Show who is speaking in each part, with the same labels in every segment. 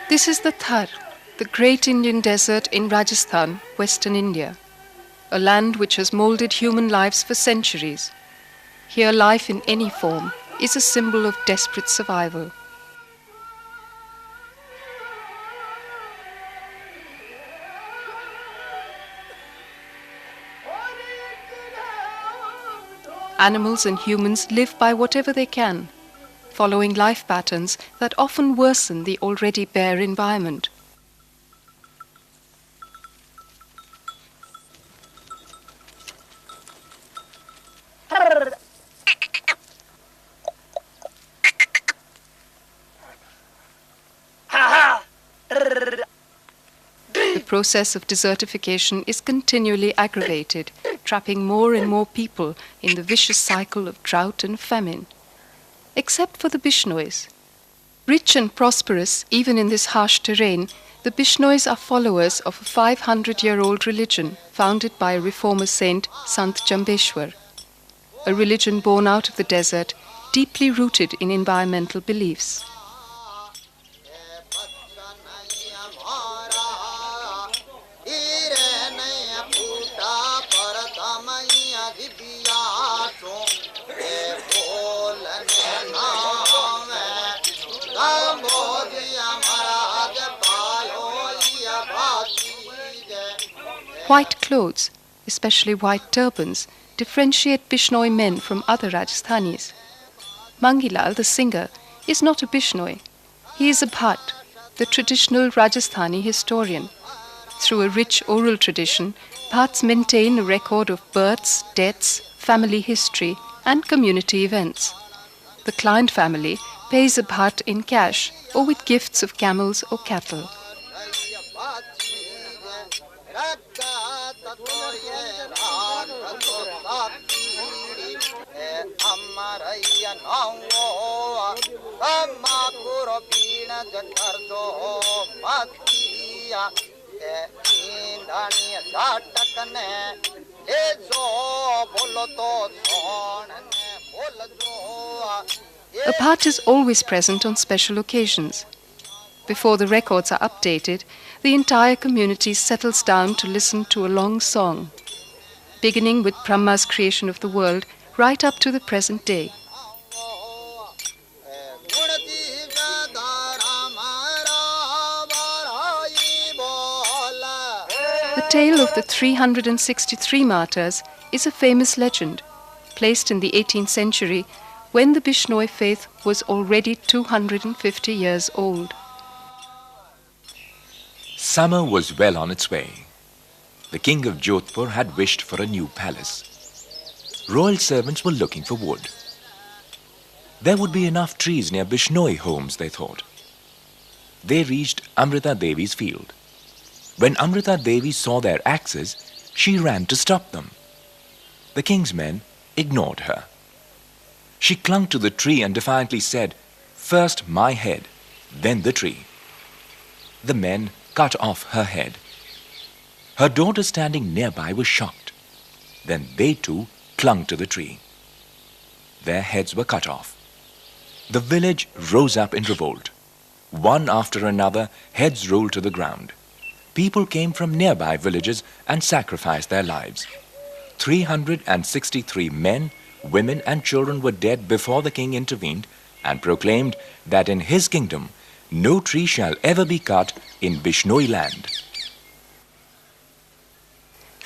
Speaker 1: This is the Thar, the great Indian desert in Rajasthan, western India, a land which has moulded human lives for centuries. Here life in any form is a symbol of desperate survival. Animals and humans live by whatever they can, following life patterns that often worsen the already bare environment. The process of desertification is continually aggravated, trapping more and more people in the vicious cycle of drought and famine. Except for the Bishnois. Rich and prosperous, even in this harsh terrain, the Bishnois are followers of a 500-year-old religion founded by a reformer saint, Sant Jambeshwar. A religion born out of the desert, deeply rooted in environmental beliefs. White clothes, especially white turbans, differentiate Bishnoi men from other Rajasthanis. Mangilal, the singer, is not a Bishnoi. He is a Bhat, the traditional Rajasthani historian. Through a rich oral tradition, Bhats maintain a record of births, deaths, family history, and community events. The client family pays a Bhat in cash or with gifts of camels or cattle. A Bhat is always present on special occasions. Before the records are updated, the entire community settles down to listen to a long song, beginning with Brahma's creation of the world right up to the present day. The tale of the 363 martyrs is a famous legend, placed in the 18th century when the Bishnoi faith was already 250 years old.
Speaker 2: Summer was well on its way. The king of Jodhpur had wished for a new palace. Royal servants were looking for wood. There would be enough trees near Bishnoi homes, they thought. They reached Amrita Devi's field. When Amrita Devi saw their axes, she ran to stop them. The king's men ignored her. She clung to the tree and defiantly said, "First my head, then the tree." The men cut off her head. Her daughter standing nearby was shocked. Then they too clung to the tree. Their heads were cut off. The village rose up in revolt. One after another, heads rolled to the ground. People came from nearby villages and sacrificed their lives. 363 men, women and children were dead before the king intervened and proclaimed that in his kingdom no tree shall ever be cut in Bishnoi land.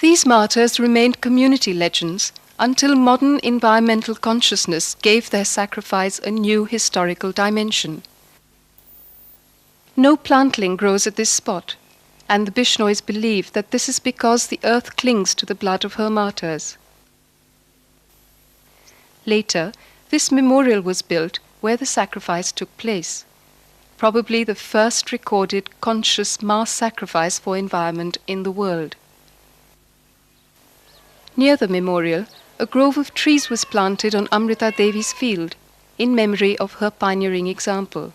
Speaker 1: These martyrs remained community legends until modern environmental consciousness gave their sacrifice a new historical dimension. No plantling grows at this spot, and the Bishnois believe that this is because the earth clings to the blood of her martyrs. Later, this memorial was built where the sacrifice took place, probably the first recorded conscious mass sacrifice for environment in the world. Near the memorial, a grove of trees was planted on Amrita Devi's field in memory of her pioneering example.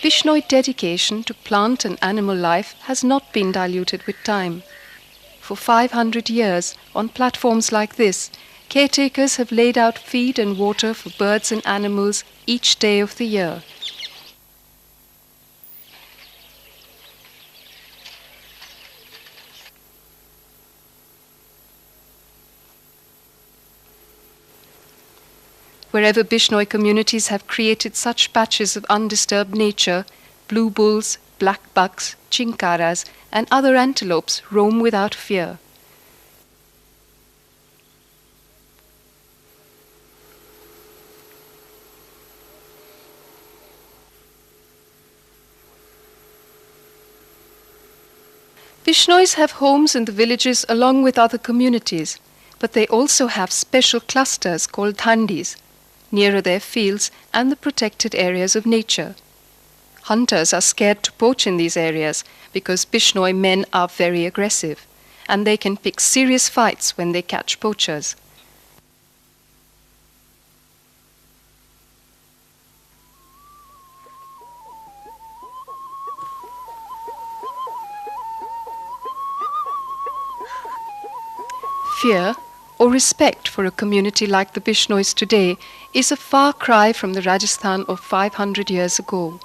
Speaker 1: Bishnoi dedication to plant and animal life has not been diluted with time. For 500 years, on platforms like this, caretakers have laid out feed and water for birds and animals each day of the year. Wherever Bishnoi communities have created such patches of undisturbed nature, blue bulls, black bucks, chinkaras, and other antelopes roam without fear. Bishnois have homes in the villages along with other communities, but they also have special clusters called thandis, nearer their fields and the protected areas of nature. Hunters are scared to poach in these areas because Bishnoi men are very aggressive, and they can pick serious fights when they catch poachers. Fear or respect for a community like the Bishnois today is a far cry from the Rajasthan of 500 years ago.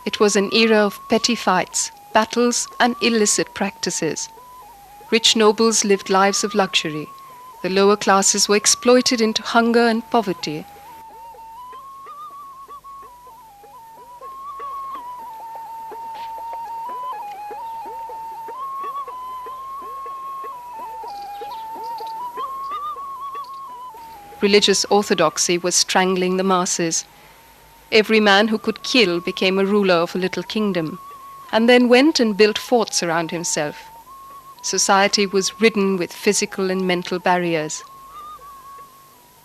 Speaker 1: It was an era of petty fights, battles, and illicit practices. Rich nobles lived lives of luxury. The lower classes were exploited into hunger and poverty. Religious orthodoxy was strangling the masses. Every man who could kill became a ruler of a little kingdom, and then went and built forts around himself. Society was ridden with physical and mental barriers.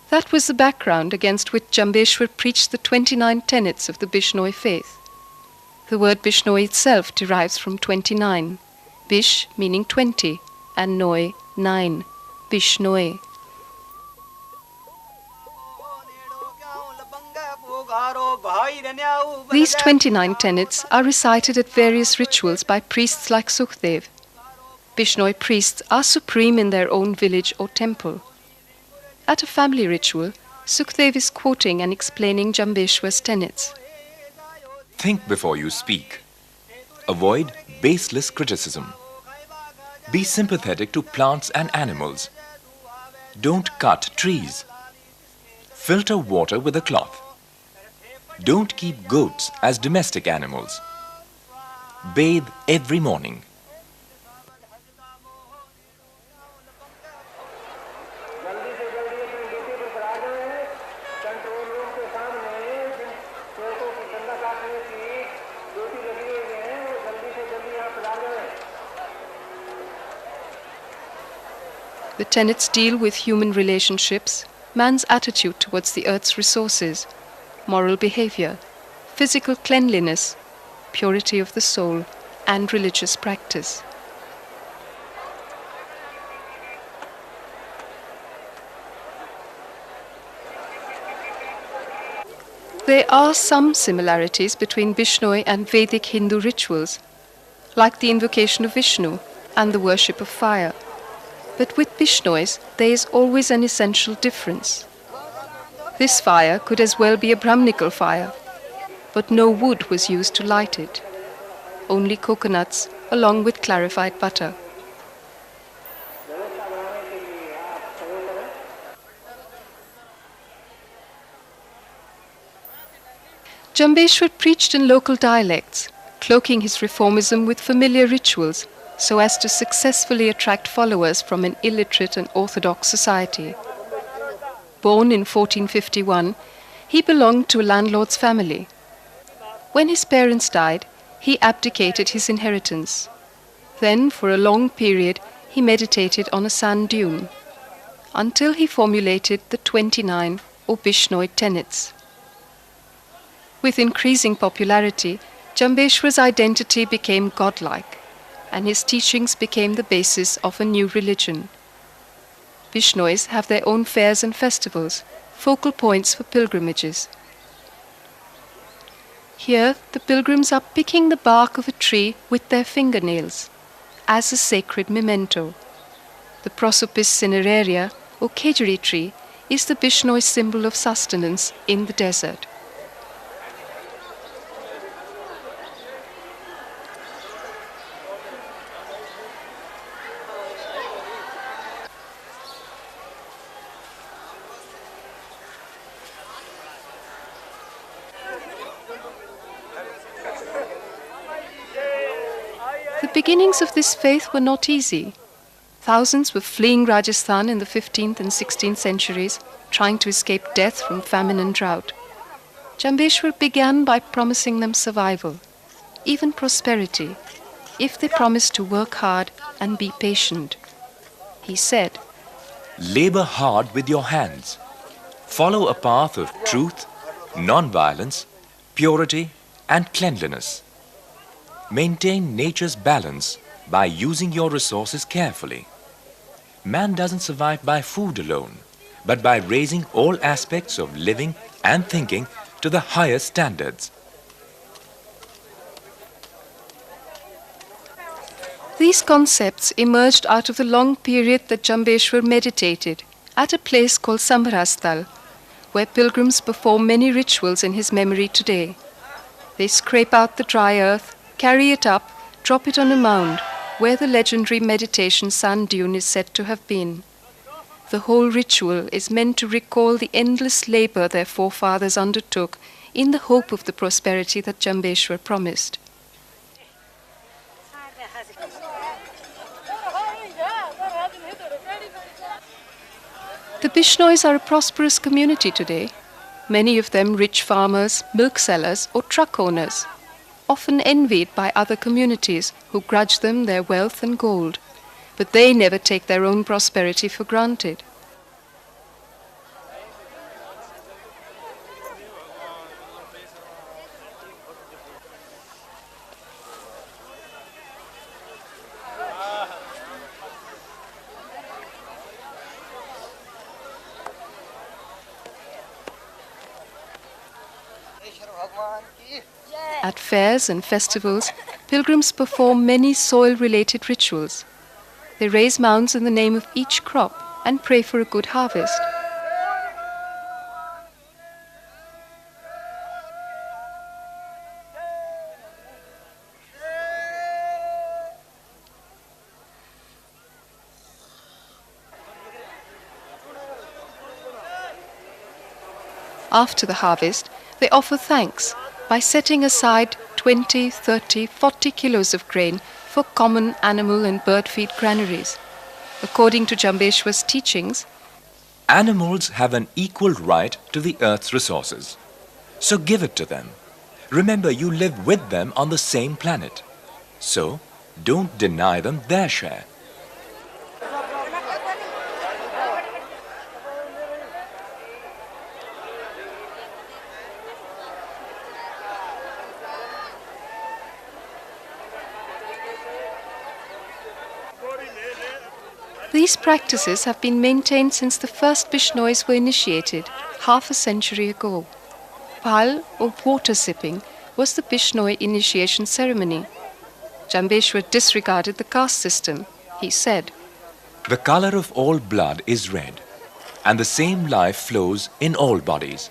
Speaker 1: That was the background against which Jambeshwar preached the 29 tenets of the Bishnoi faith. The word Bishnoi itself derives from 29, Bish meaning 20, and Noi 9, Bishnoi. These 29 tenets are recited at various rituals by priests like Sukhdev. Bishnoi priests are supreme in their own village or temple. At a family ritual, Sukhdev is quoting and explaining Jambeshwar's tenets.
Speaker 2: Think before you speak. Avoid baseless criticism. Be sympathetic to plants and animals. Don't cut trees. Filter water with a cloth. Don't keep goats as domestic animals. Bathe every morning.
Speaker 1: The tenets deal with human relationships, man's attitude towards the earth's resources, moral behavior, physical cleanliness, purity of the soul, and religious practice. There are some similarities between Bishnoi and Vedic Hindu rituals, like the invocation of Vishnu and the worship of fire. But with Bishnois, there is always an essential difference. This fire could as well be a Brahminical fire, but no wood was used to light it, only coconuts along with clarified butter. Jambeshwar preached in local dialects, cloaking his reformism with familiar rituals so as to successfully attract followers from an illiterate and orthodox society. Born in 1451, he belonged to a landlord's family. When his parents died, he abdicated his inheritance. Then, for a long period, he meditated on a sand dune, until he formulated the 29 or Bishnoi tenets. With increasing popularity, Jambeshwar's identity became godlike, and his teachings became the basis of a new religion. Bishnois have their own fairs and festivals, focal points for pilgrimages. Here, the pilgrims are picking the bark of a tree with their fingernails as a sacred memento. The Prosopis cineraria, or khejuri tree, is the Bishnoi symbol of sustenance in the desert. The beginnings of this faith were not easy. Thousands were fleeing Rajasthan in the 15th and 16th centuries, trying to escape death from famine and drought. Jambeshwar began by promising them survival, even prosperity, if they promised to work hard and be patient. He said,
Speaker 2: Labor hard with your hands. Follow a path of truth, non-violence, purity, and cleanliness. Maintain nature's balance by using your resources carefully. Man doesn't survive by food alone, but by raising all aspects of living and thinking to the highest standards.
Speaker 1: These concepts emerged out of the long period that Jambeshwar meditated at a place called Sambarastal, where pilgrims perform many rituals in his memory today. They scrape out the dry earth, carry it up, drop it on a mound, where the legendary meditation sand dune is said to have been. The whole ritual is meant to recall the endless labor their forefathers undertook in the hope of the prosperity that Jambeshwar promised. The Bishnois are a prosperous community today, many of them rich farmers, milk sellers, or truck owners, often envied by other communities who grudge them their wealth and gold, but they never take their own prosperity for granted. At fairs and festivals, pilgrims perform many soil-related rituals. They raise mounds in the name of each crop and pray for a good harvest. After the harvest, they offer thanks by setting aside 20, 30, 40 kilos of grain for common animal and bird feed granaries. According to Jambeshwar's teachings,
Speaker 2: animals have an equal right to the earth's resources. So give it to them. Remember, you live with them on the same planet. So don't deny them their share.
Speaker 1: These practices have been maintained since the first Bishnois were initiated, half a century ago. Pal, or water sipping, was the Bishnoi initiation ceremony. Jambeshwar disregarded the caste system. He said,
Speaker 2: The color of all blood is red, and the same life flows in all bodies.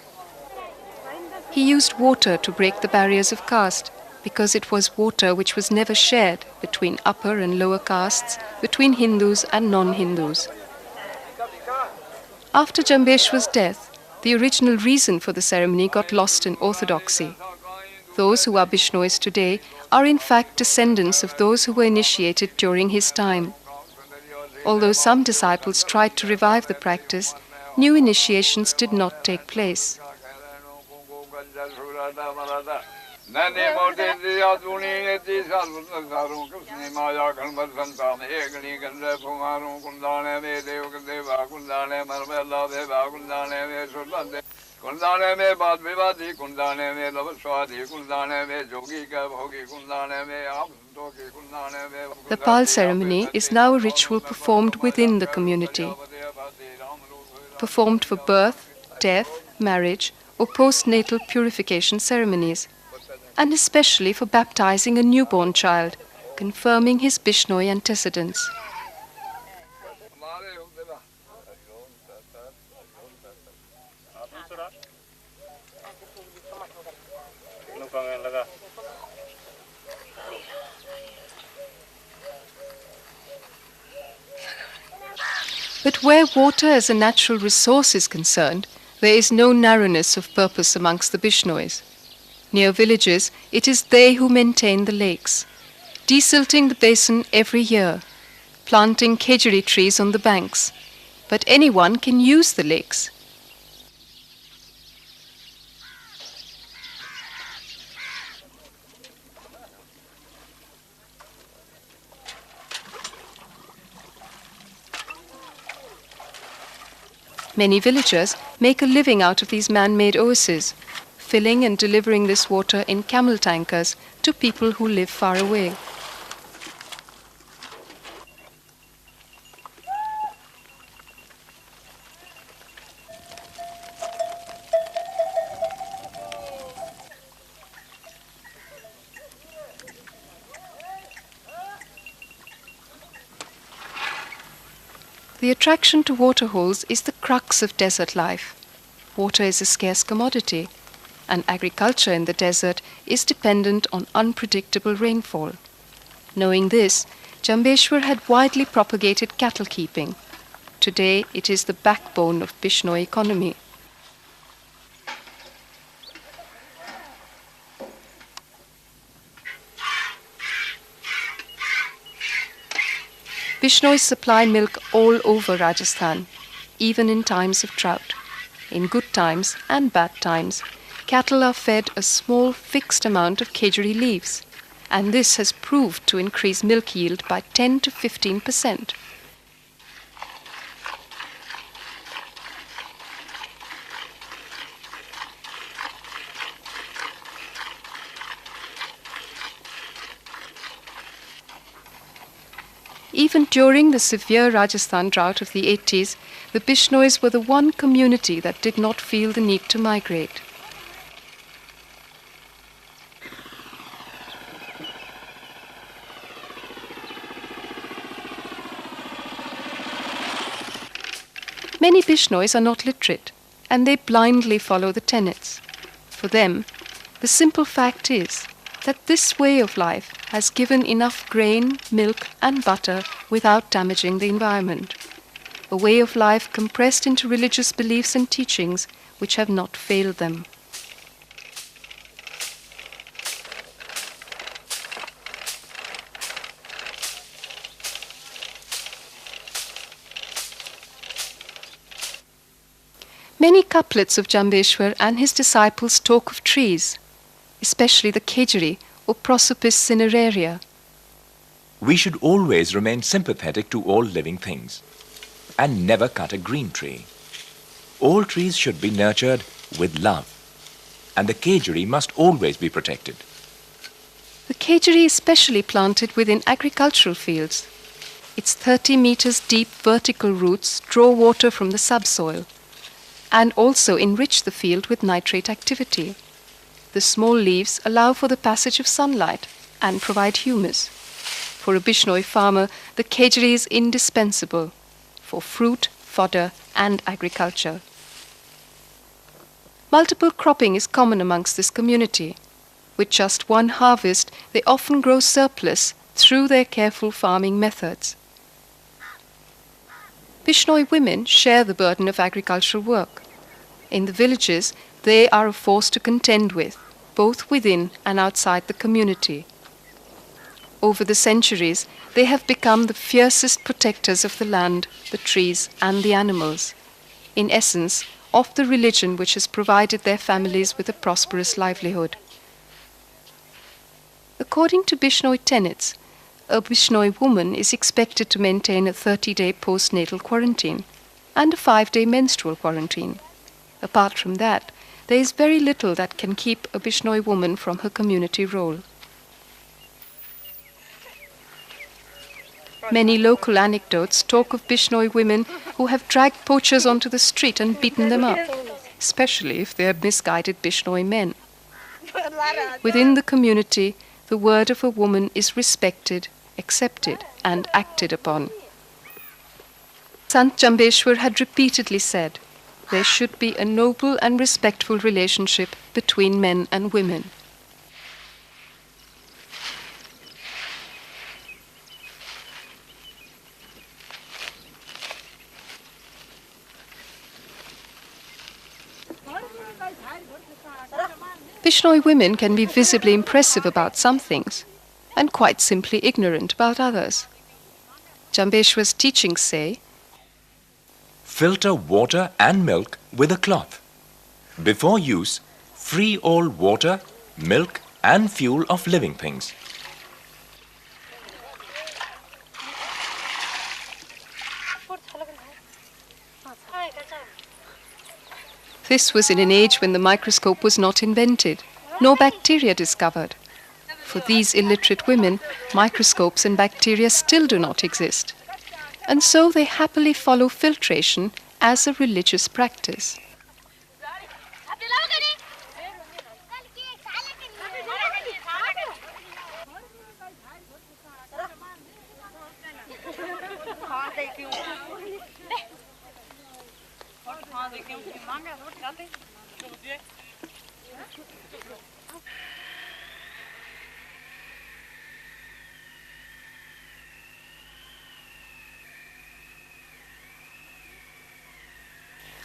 Speaker 1: He used water to break the barriers of caste, because it was water which was never shared between upper and lower castes, between Hindus and non-Hindus. After Jambeshwar's death, the original reason for the ceremony got lost in orthodoxy. Those who are Bishnois today are in fact descendants of those who were initiated during his time. Although some disciples tried to revive the practice, new initiations did not take place. The Pal ceremony is now a ritual performed within the community. Performed for birth, death, marriage, or postnatal purification ceremonies. and especially for baptizing a newborn child, confirming his Bishnoi antecedents. But where water as a natural resource is concerned, there is no narrowness of purpose amongst the Bishnois. Near villages, it is they who maintain the lakes, desilting the basin every year, planting khejuri trees on the banks. But anyone can use the lakes. Many villagers make a living out of these man-made oases, filling and delivering this water in camel tankers to people who live far away. The attraction to waterholes is the crux of desert life. Water is a scarce commodity, and agriculture in the desert is dependent on unpredictable rainfall. Knowing this, Jambeshwar had widely propagated cattle keeping. Today, it is the backbone of Bishnoi economy. Bishnois supply milk all over Rajasthan, even in times of drought. In good times and bad times, cattle are fed a small fixed amount of khejuri leaves, and this has proved to increase milk yield by 10 to 15%. Even during the severe Rajasthan drought of the 80s, the Bishnois were the one community that did not feel the need to migrate. Many Bishnois are not literate, and they blindly follow the tenets. For them, the simple fact is that this way of life has given enough grain, milk and butter without damaging the environment. A way of life compressed into religious beliefs and teachings which have not failed them. Many couplets of Jambeshwar and his disciples talk of trees, especially the khejuri or Prosopis cineraria.
Speaker 2: We should always remain sympathetic to all living things and never cut a green tree. All trees should be nurtured with love, and the khejuri must always be protected.
Speaker 1: The khejuri is specially planted within agricultural fields. Its 30 meters deep vertical roots draw water from the subsoil and also enrich the field with nitrate activity. The small leaves allow for the passage of sunlight and provide humus. For a Bishnoi farmer, the khejuri is indispensable for fruit, fodder and agriculture. Multiple cropping is common amongst this community. With just one harvest, they often grow surplus through their careful farming methods. Bishnoi women share the burden of agricultural work. In the villages, they are a force to contend with, both within and outside the community. Over the centuries, they have become the fiercest protectors of the land, the trees and the animals. In essence, of the religion which has provided their families with a prosperous livelihood. According to Bishnoi tenets, a Bishnoi woman is expected to maintain a 30-day postnatal quarantine and a 5-day menstrual quarantine. Apart from that, there is very little that can keep a Bishnoi woman from her community role. Many local anecdotes talk of Bishnoi women who have dragged poachers onto the street and beaten them up, especially if they are misguided Bishnoi men. Within the community, the word of a woman is respected, accepted, and acted upon. Sant Jambeshwar had repeatedly said, there should be a noble and respectful relationship between men and women. Bishnoi women can be visibly impressive about some things and quite simply ignorant about others. Jambeshwar's teachings say,
Speaker 2: filter water and milk with a cloth. Before use, free all water, milk and fuel of living things.
Speaker 1: This was in an age when the microscope was not invented, nor bacteria discovered. For these illiterate women, microscopes and bacteria still do not exist. And so they happily follow filtration as a religious practice.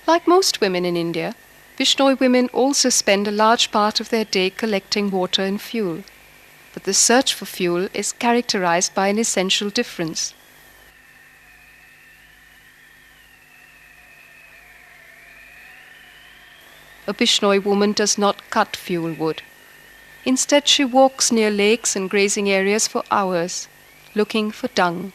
Speaker 1: Like most women in India, Bishnoi women also spend a large part of their day collecting water and fuel. But the search for fuel is characterized by an essential difference. A Bishnoi woman does not cut fuel wood. Instead, she walks near lakes and grazing areas for hours, looking for dung.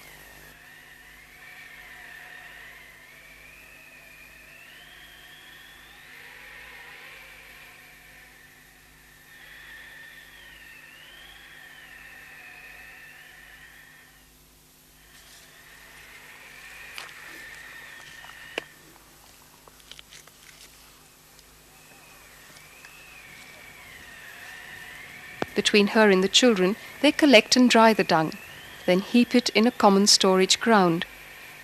Speaker 1: Between her and the children, they collect and dry the dung, then heap it in a common storage ground.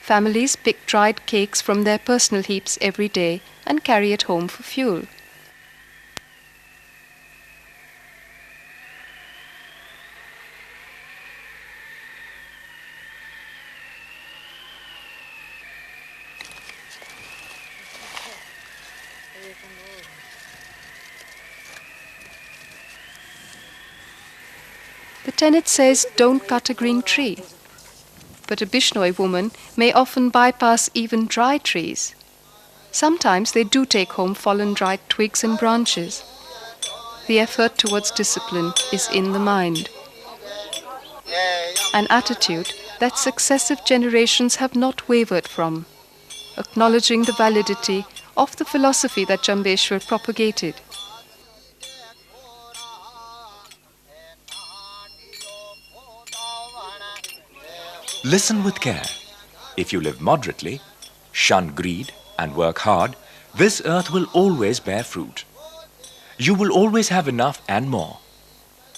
Speaker 1: Families pick dried cakes from their personal heaps every day and carry it home for fuel. The tenet says, don't cut a green tree. But a Bishnoi woman may often bypass even dry trees. Sometimes they do take home fallen dried twigs and branches. The effort towards discipline is in the mind. An attitude that successive generations have not wavered from, acknowledging the validity of the philosophy that Jambeshwar propagated.
Speaker 2: Listen with care. If you live moderately, shun greed and work hard, this earth will always bear fruit. You will always have enough and more.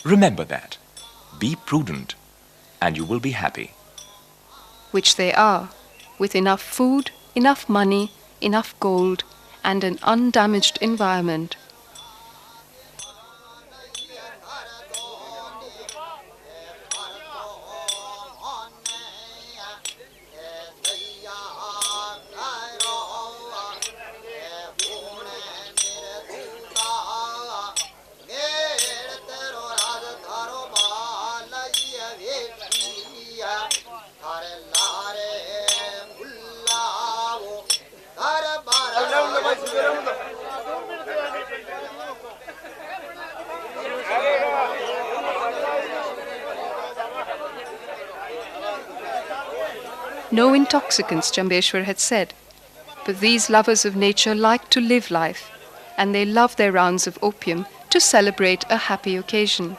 Speaker 2: Remember that. Be prudent and you will be happy.
Speaker 1: Which they are, with enough food, enough money, enough gold, and an undamaged environment. No intoxicants, Jambeshwar had said, but these lovers of nature like to live life, and they love their rounds of opium to celebrate a happy occasion.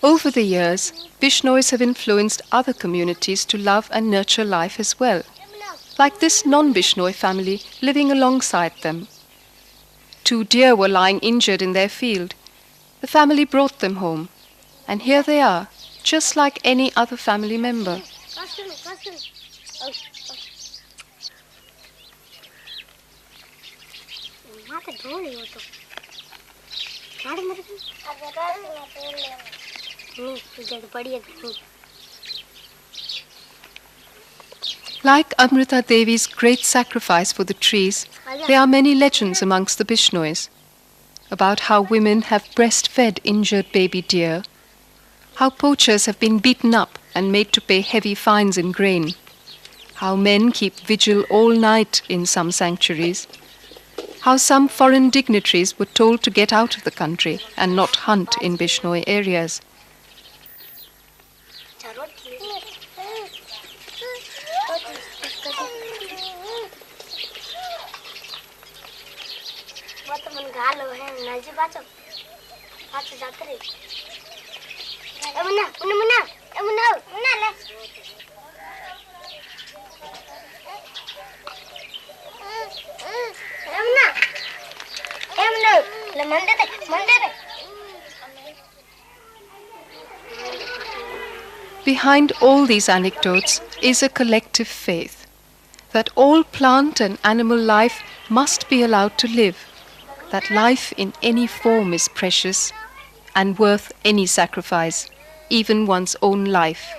Speaker 1: Over the years, Bishnois have influenced other communities to love and nurture life as well, like this non-Bishnoi family living alongside them. 2 deer were lying injured in their field. The family brought them home, and here they are, just like any other family member. Like Amrita Devi's great sacrifice for the trees, there are many legends amongst the Bishnois about how women have breastfed injured baby deer, how poachers have been beaten up and made to pay heavy fines in grain, how men keep vigil all night in some sanctuaries, how some foreign dignitaries were told to get out of the country and not hunt in Bishnoi areas. Behind all these anecdotes is a collective faith that all plant and animal life must be allowed to live, that life in any form is precious and worth any sacrifice, even one's own life.